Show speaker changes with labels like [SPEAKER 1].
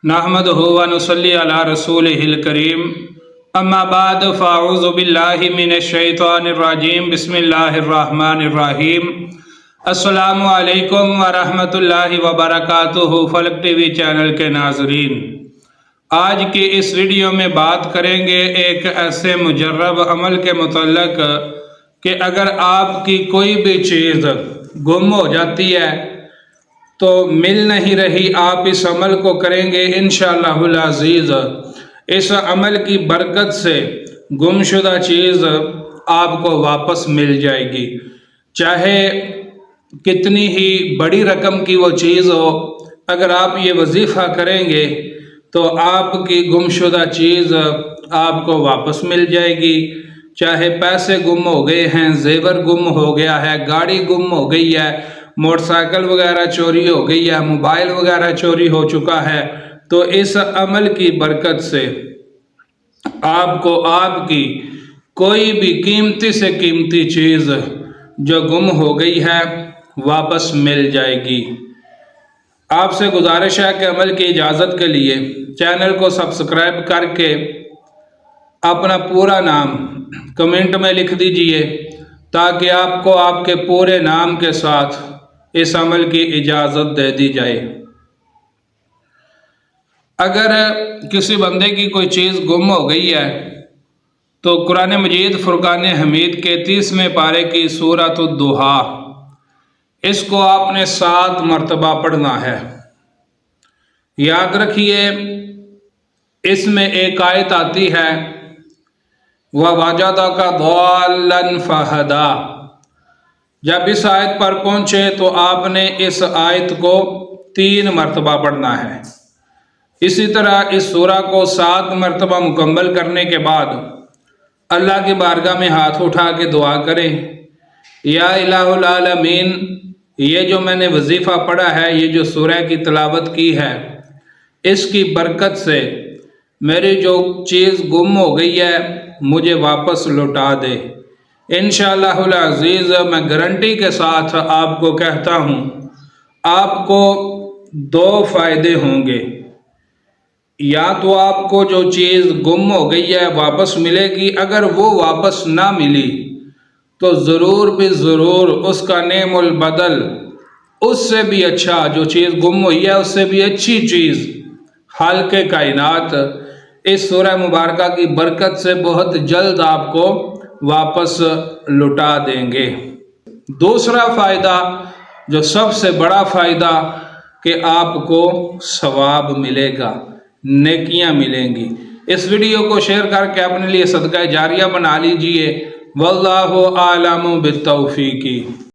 [SPEAKER 1] नहमदुहु व नुसल्ली अला रसूलिहिल करीम अम्मा बाद फ़अऊज़ु बिल्लाहि मिनश शैतानिर रजीम बिस्मिल्लाहिर रहमानिर रहीम अस्सलामु अलैकुम व रहमतुल्लाहि व बरकातुहु। फलक टीवी चैनल के नाज़रीन, आज की इस वीडियो में बात करेंगे एक ऐसे मुजर्रब अमल के मुतल्लक कि अगर आपकी कोई भी चीज़ गुम हो जाती है तो मिल नहीं रही, आप इस अमल को करेंगे इंशाअल्लाहुल अज़ीज़, इस अमल की बरकत से गुमशुदा चीज़ आपको वापस मिल जाएगी। चाहे कितनी ही बड़ी रकम की वो चीज़ हो, अगर आप ये वजीफ़ा करेंगे तो आपकी गुमशुदा चीज़ आपको वापस मिल जाएगी। चाहे पैसे गुम हो गए हैं, जेवर गुम हो गया है, गाड़ी गुम हो गई है, मोटरसाइकिल वगैरह चोरी हो गई है, मोबाइल वगैरह चोरी हो चुका है, तो इस अमल की बरकत से आपको आपकी कोई भी कीमती से कीमती चीज़ जो गुम हो गई है वापस मिल जाएगी। आपसे गुजारिश है कि अमल की इजाज़त के लिए चैनल को सब्सक्राइब करके अपना पूरा नाम कमेंट में लिख दीजिए ताकि आपको आपके पूरे नाम के साथ इस अमल की इजाज़त दे दी जाए। अगर किसी बंदे की कोई चीज़ गुम हो गई है तो कुरान मजीद फुरकान हमीद के 30वें पारे की सूरत दुहा, इसको आपने 7 मरतबा पढ़ना है। याद रखिए, इसमें एक आयत आती है ववजदका ضالًا फहदा। जब इस आयत पर पहुँचे तो आपने इस आयत को 3 मरतबा पढ़ना है। इसी तरह इस सूरा को 7 मरतबा मुकम्मल करने के बाद अल्लाह की बारगाह में हाथ उठा के दुआ करें, या इलाहुल आलमीन, ये जो मैंने वजीफ़ा पढ़ा है, ये जो सूरह की तिलावत की है, इसकी बरकत से मेरी जो चीज़ गुम हो गई है मुझे वापस लौटा दे। इंशाअल्लाहुल अज़ीज़, मैं गारंटी के साथ आपको कहता हूँ, आपको 2 फ़ायदे होंगे। या तो आपको जो चीज़ गुम हो गई है वापस मिलेगी, अगर वो वापस ना मिली तो ज़रूर भी ज़रूर उसका नेमुल बदल, उससे भी अच्छा, जो चीज़ गुम हुई है उससे भी अच्छी चीज़ खालिक़े कायनात इस सूरह मुबारका की बरकत से बहुत जल्द आपको वापस लौटा देंगे। दूसरा फ़ायदा, जो सबसे बड़ा फ़ायदा, कि आपको सवाब मिलेगा, नेकियां मिलेंगी। इस वीडियो को शेयर करके अपने लिए सदका जारिया बना लीजिए। वल्लाहु आलमु बित्तौफीकी।